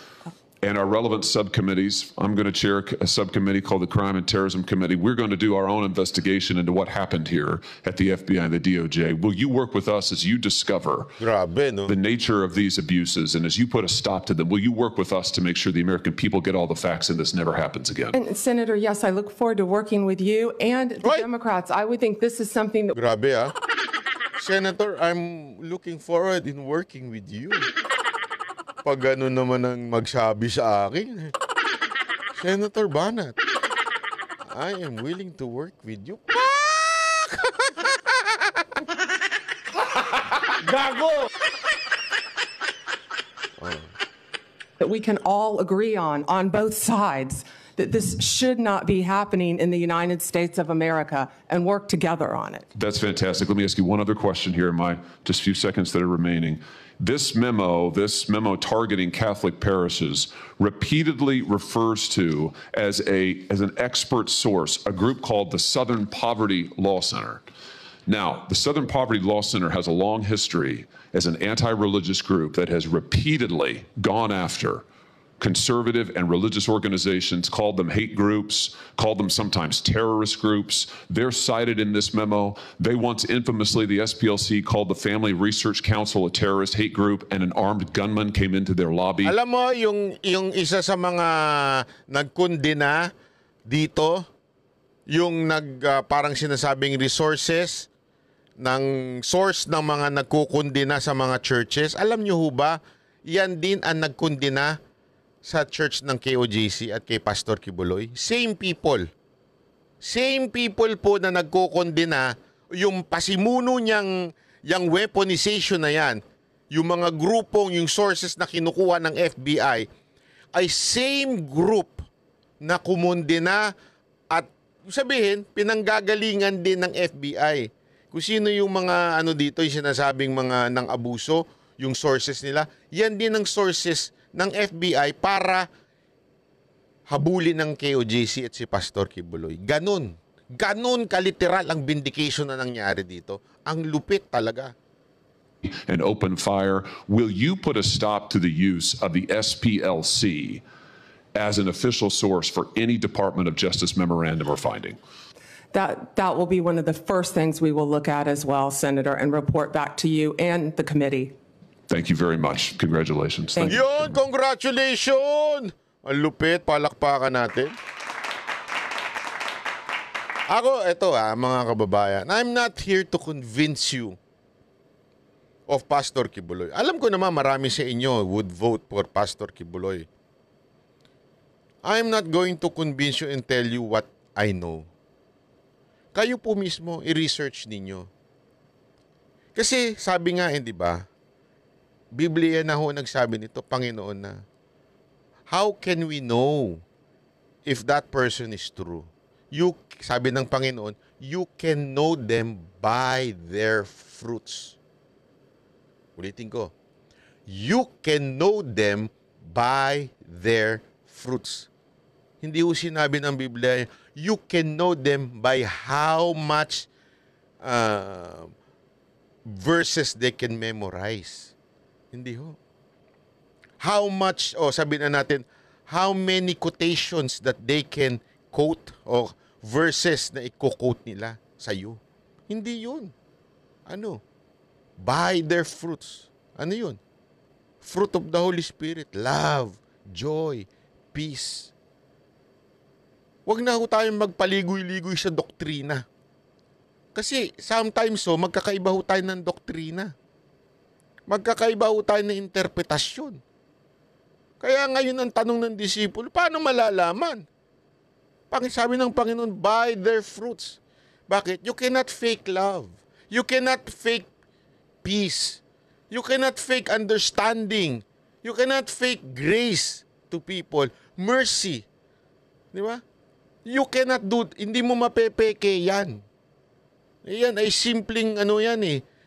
and our relevant subcommittees? I'm going to chair a subcommittee called the Crime and Terrorism Committee. We're going to do our own investigation into what happened here at the FBI and the DOJ. Will you work with us as you discover Grabe, no? the nature of these abuses, and as you put a stop to them, will you work with us to make sure the American people get all the facts and this never happens again? And Senator, yes, I look forward to working with you and the Right. Democrats. I would think this is something that Grabe, ah. Senator, I'm looking forward in working with you. Pag ano naman ang magsabi sa akin. Senator Banat, I am willing to work with you. Gago! that we can all agree on both sides, that this should not be happening in the United States of America, and work together on it. That's fantastic. Let me ask you one other question here in my just few seconds that are remaining. This memo targeting Catholic parishes repeatedly refers to as an expert source a group called the Southern Poverty Law Center. Now, the Southern Poverty Law Center has a long history as an anti-religious group that has repeatedly gone after conservative and religious organizations, called them hate groups, called them sometimes terrorist groups. They're cited in this memo. They once infamously, the SPLC called the Family Research Council a terrorist hate group, and an armed gunman came into their lobby. Alam mo, yung isa sa mga nagkundina dito, yung parang sinasabing resources ng source ng mga nagkukundina sa mga churches, alam nyo ho ba, yan din ang nagkundina sa church ng KOJC at kay Pastor Kibuloy. Same people. Same people po na nagkukondena, yung pasimuno niyang yung weaponization na yan, yung mga grupong, yung sources na kinukuha ng FBI, ay same group na kumondena at sabihin, pinanggagalingan din ng FBI. Kung sino yung mga dito, yung sinasabing mga ng abuso, yung sources nila, yan din ang sources ng FBI para habulin ng KOJC at si Pastor Kibuloy. Ganun kaliteral ang vindication na nangyari dito. Ang lupit talaga. And open fire. Will you put a stop to the use of the SPLC as an official source for any Department of Justice memorandum or finding? That will be one of the first things we will look at as well, Senator, and report back to you and the committee. Thank you very much. Congratulations. Thank you. Yun, congratulations! Ang lupit, palakpakan natin. Ako, ito mga kababayan, I'm not here to convince you of Pastor Kibuloy. Alam ko naman marami sa inyo would vote for Pastor Kibuloy. I'm not going to convince you and tell you what I know. Kayo po mismo, i-research ninyo. Kasi sabi nga, di ba, Biblia na ho nagsabi nito, Panginoon na, how can we know if that person is true? Sabi ng Panginoon, you can know them by their fruits. Ulitin ko. You can know them by their fruits. Hindi ho sinabi ng Biblia, you can know them by how much verses they can memorize. Hindi ho. How much, sabi na natin, how many quotations that they can quote o verses na i-quote nila sa iyo. Hindi yun. Ano? By their fruits. Ano yun? Fruit of the Holy Spirit. Love, joy, peace. Huwag na ho tayong magpaligoy-ligoy sa doktrina. Kasi sometimes magkakaiba ho tayo ng doktrina. Magkakaiba ho tayo ng interpretasyon. Kaya ngayon ang tanong ng disipulo, paano malalaman? Sabi ng Panginoon, by their fruits. Bakit? You cannot fake love. You cannot fake peace. You cannot fake understanding. You cannot fake grace to people. Mercy. Di ba? You cannot do, hindi mo mapepeke yan. Yan ay simpleng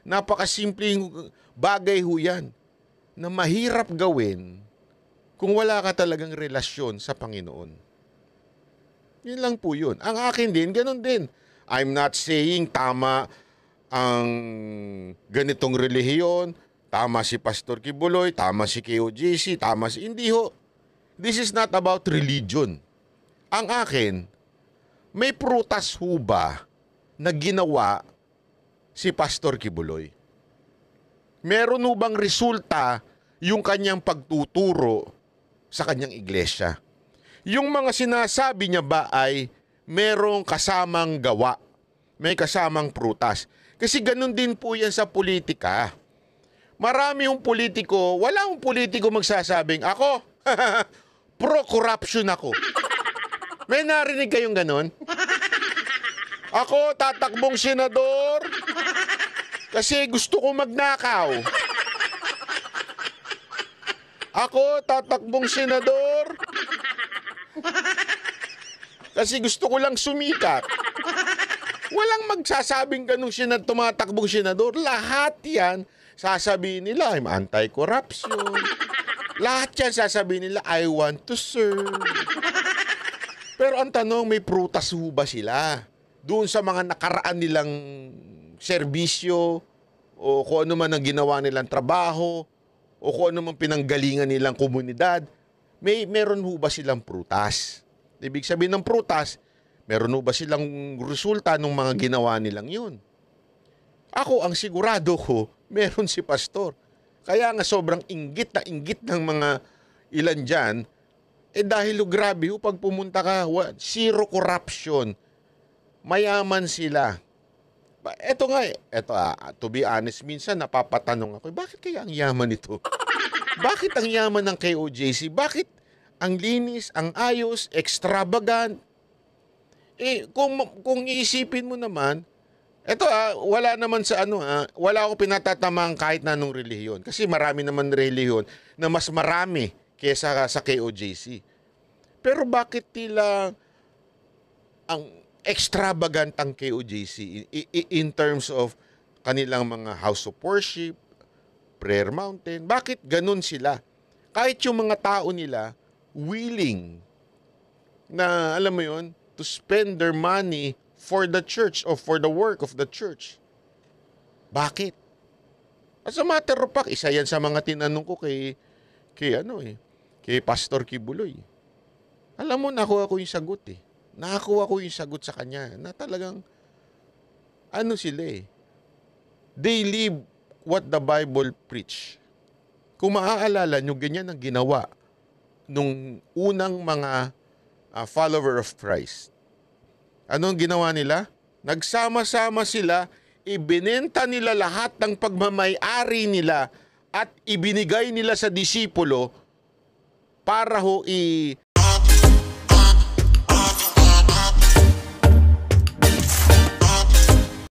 napakasimpleng bagay ho yan na mahirap gawin kung wala ka talagang relasyon sa Panginoon. Yun lang po yun. Ang akin din, ganun din. I'm not saying tama ang ganitong relihiyon, tama si Pastor Kibuloy, tama si KOJC, tama si... Hindi ho. This is not about religion. Ang akin, may prutas ho ba na ginawa si Pastor Kibuloy? Meron ho bang resulta yung kanyang pagtuturo sa kanyang iglesia? Yung mga sinasabi niya ba ay merong kasamang gawa, may kasamang prutas? Kasi ganun din po yan sa politika. Marami yung politiko, wala yung politiko magsasabing, ako, pro-corruption ako. May narinig kayong ganun? Ako, tatakbong senador kasi gusto ko magnakaw. Ako, tatakbong senador kasi gusto ko lang sumikat. Walang magsasabing ganun tumatakbong senador. Lahat yan, sasabihin nila, I'm anti-corruption. Lahat yan, sasabihin nila, I want to serve. Pero ang tanong, may prutas ho ba sila? Doon sa mga nakaraan nilang serbisyo, o kung ano man ang ginawa nilang trabaho, o kung ano man pinanggalingan nilang komunidad, meron ho ba silang prutas? Ibig sabihin ng prutas, meron ho ba silang resulta ng mga ginawa nilang yun? Ako, ang sigurado ko, meron si Pastor. Kaya nga sobrang inggit ng mga ilan dyan, dahil grabe ho, pag pumunta ka, zero corruption, mayaman sila. Eto nga, to be honest, minsan napapatanong ako, bakit kaya ang yaman nito? Bakit ang yaman ng KOJC? Bakit ang linis, ang ayos, extravagant? Kung iisipin mo naman, wala naman sa wala ako pinatatamang kahit na anong relihiyon. Kasi marami naman relihiyon na mas marami kesa sa KOJC. Pero bakit tila ang extravagant ang KOJC in terms of kanilang mga house of worship, prayer mountain? Bakit ganun sila? Kahit yung mga tao nila willing na, alam mo yun, to spend their money for the church or for the work of the church. Bakit? As a matter of fact, isa yan sa mga tinanong ko kay Pastor Kibuloy. Alam mo, nakuha ko yung sagot eh. Nakakuha ko yung sagot sa kanya na talagang sila eh. They live what the Bible preach. Kung maaalala nyo, ganyan ang ginawa nung unang mga follower of Christ. Anong ginawa nila? Nagsama-sama sila, ibinenta nila lahat ng pagmamay-ari nila at ibinigay nila sa disipulo para ho